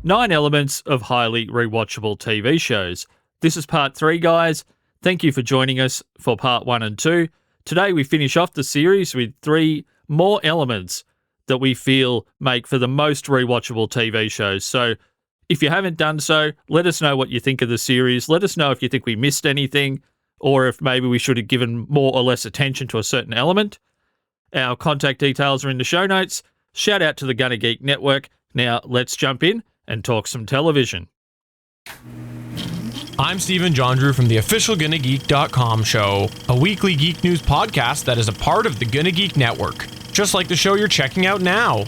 9 elements of highly rewatchable TV shows. This is part 3, guys. Thank you for joining us for part 1 and 2. Today we finish off the series with 3 more elements that we feel make for the most rewatchable TV shows. So if you haven't done so, let us know what you think of the series. Let us know if you think we missed anything or if maybe we should have given more or less attention to a certain element. Our contact details are in the show notes. Shout out to the Gonna Geek Network. Now let's jump in and talk some television. I'm Stephen Jondrew from the official GonnaGeek.com show, a weekly geek news podcast that is a part of the Gonna Geek Network, just like the show you're checking out now.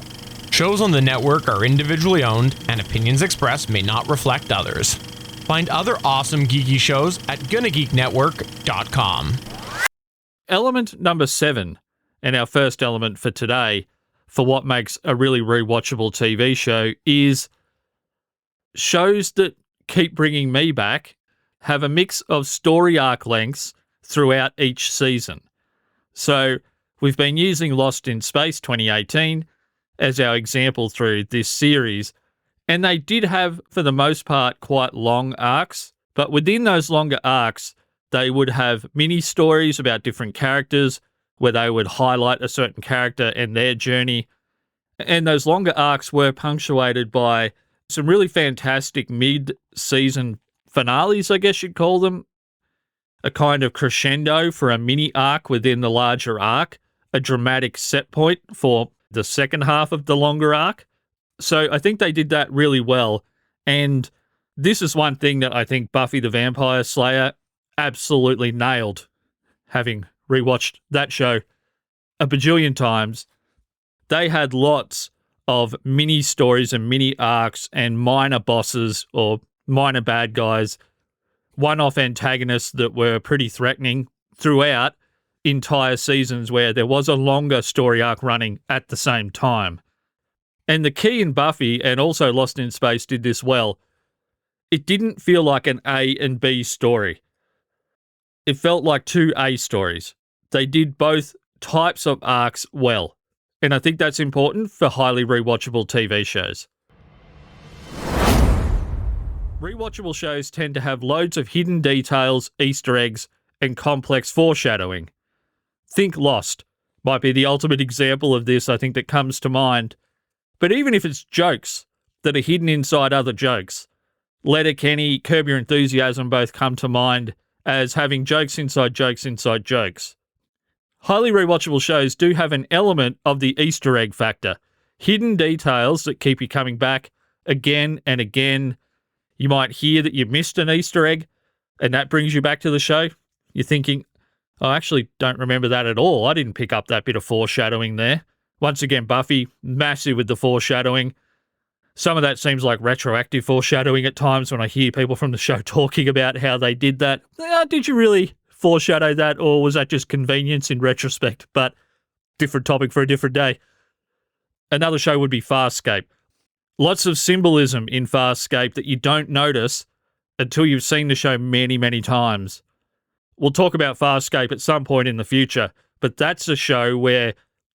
Shows on the network are individually owned, and opinions expressed may not reflect others. Find other awesome geeky shows at GonnaGeekNetwork.com. Element number 7, and our first element for today, for what makes a really rewatchable TV show, is shows that keep bringing me back have a mix of story arc lengths throughout each season. So we've been using Lost in Space 2018 as our example through this series, and they did have, for the most part, quite long arcs, but within those longer arcs, they would have mini-stories about different characters where they would highlight a certain character and their journey, and those longer arcs were punctuated by some really fantastic mid-season finales, I guess you'd call them. A kind of crescendo for a mini arc within the larger arc, a dramatic set point for the second half of the longer arc. So I think they did that really well. And this is one thing that I think Buffy the Vampire Slayer absolutely nailed, having rewatched that show a bajillion times. They had lots of mini stories and mini arcs and minor bosses or minor bad guys, one-off antagonists that were pretty threatening throughout entire seasons where there was a longer story arc running at the same time. And the key in Buffy, and also Lost in Space did this well, it didn't feel like an A and B story. It felt like 2 A stories. They did both types of arcs well. And I think that's important for highly rewatchable TV shows. Rewatchable shows tend to have loads of hidden details, Easter eggs, and complex foreshadowing. Think Lost might be the ultimate example of this, I think, that comes to mind. But even if it's jokes that are hidden inside other jokes, Letterkenny, Curb Your Enthusiasm both come to mind as having jokes inside jokes inside jokes. Highly rewatchable shows do have an element of the Easter egg factor. Hidden details that keep you coming back again and again. You might hear that you missed an Easter egg, and that brings you back to the show. You're thinking, I actually don't remember that at all. I didn't pick up that bit of foreshadowing there. Once again, Buffy, massive with the foreshadowing. Some of that seems like retroactive foreshadowing at times when I hear people from the show talking about how they did that. Did you really foreshadow that, or was that just convenience in retrospect? But different topic for a different day. Another show would be Farscape. Lots of symbolism in Farscape that you don't notice until you've seen the show many, many times. We'll talk about Farscape at some point in the future, but that's a show where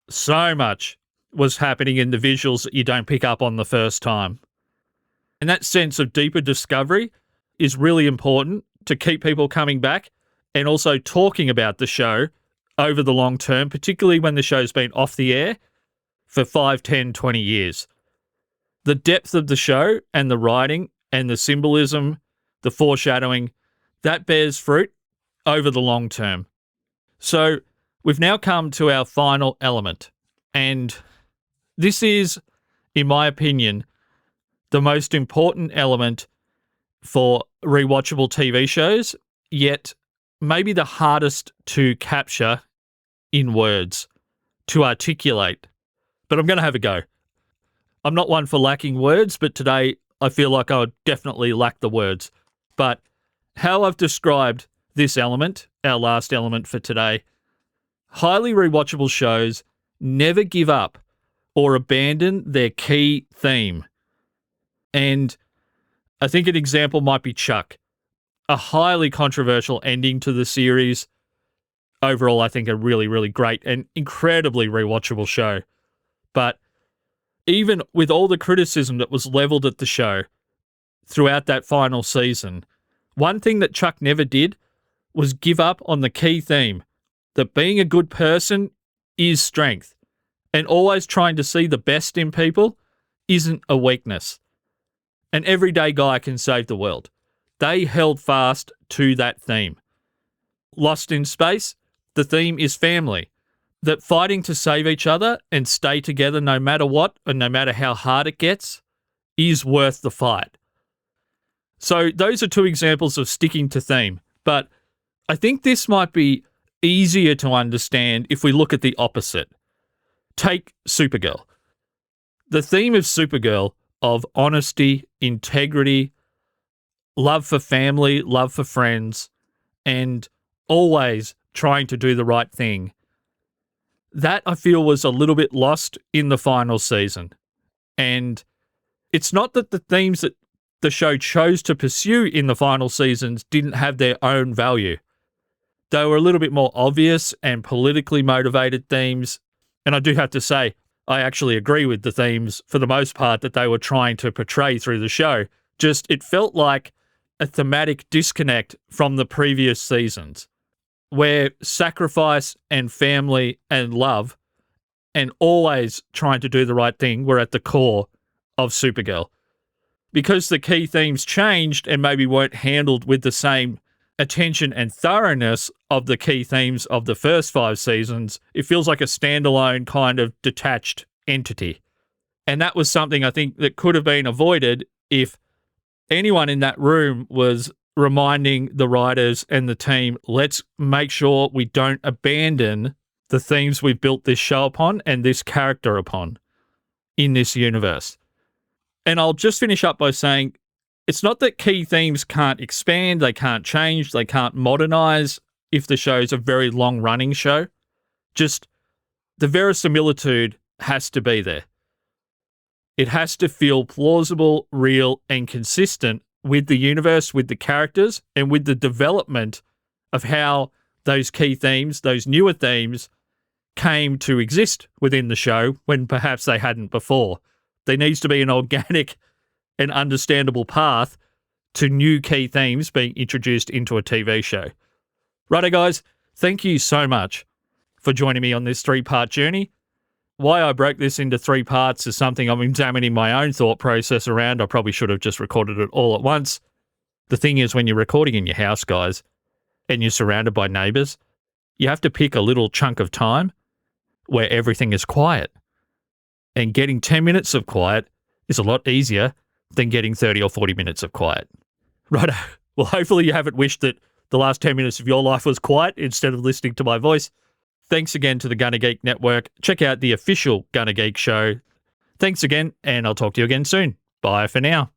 so much was happening in the visuals that you don't pick up on the first time. And that sense of deeper discovery is really important to keep people coming back and also talking about the show over the long term, particularly when the show's been off the air for 5, 10, 20 years. The depth of the show and the writing and the symbolism, the foreshadowing, that bears fruit over the long term. So we've now come to our final element, and this is, in my opinion, the most important element for rewatchable TV shows, yet maybe the hardest to capture in words, to articulate. But I'm going to have a go. I'm not one for lacking words, but today I feel like I would definitely lack the words. But how I've described this element, our last element for today, highly rewatchable shows never give up or abandon their key theme. And I think an example might be Chuck, a highly controversial ending to the series. Overall, I think a really, really great and incredibly rewatchable show. But even with all the criticism that was leveled at the show throughout that final season, one thing that Chuck never did was give up on the key theme that being a good person is strength, and always trying to see the best in people isn't a weakness. An everyday guy can save the world. They held fast to that theme. Lost in Space, the theme is family. That fighting to save each other and stay together no matter what and no matter how hard it gets is worth the fight. So those are two examples of sticking to theme. But I think this might be easier to understand if we look at the opposite. Take Supergirl. The theme of Supergirl of honesty, integrity, love for family, love for friends, and always trying to do the right thing. That, I feel, was a little bit lost in the final season. And it's not that the themes that the show chose to pursue in the final seasons didn't have their own value. They were a little bit more obvious and politically motivated themes. And I do have to say, I actually agree with the themes for the most part that they were trying to portray through the show. Just, it felt like a thematic disconnect from the previous seasons, where sacrifice and family and love and always trying to do the right thing were at the core of Supergirl. Because the key themes changed and maybe weren't handled with the same attention and thoroughness of the key themes of the first 5 seasons, it feels like a standalone kind of detached entity. And that was something I think that could have been avoided if anyone in that room was reminding the writers and the team, let's make sure we don't abandon the themes we've built this show upon and this character upon in this universe. And I'll just finish up by saying, it's not that key themes can't expand, they can't change, they can't modernize if the show's a very long-running show. Just the verisimilitude has to be there. It has to feel plausible, real, and consistent with the universe, with the characters, and with the development of how those key themes, those newer themes, came to exist within the show when perhaps they hadn't before. There needs to be an organic and understandable path to new key themes being introduced into a TV show. Righto, guys, thank you so much for joining me on this 3-part journey. Why I broke this into 3 parts is something I'm examining my own thought process around. I probably should have just recorded it all at once. The thing is, when you're recording in your house, guys, and you're surrounded by neighbors, you have to pick a little chunk of time where everything is quiet. And getting 10 minutes of quiet is a lot easier than getting 30 or 40 minutes of quiet. Right. Well, hopefully you haven't wished that the last 10 minutes of your life was quiet instead of listening to my voice. Thanks again to the Gunner Geek Network. Check out the official Gunner Geek show. Thanks again, and I'll talk to you again soon. Bye for now.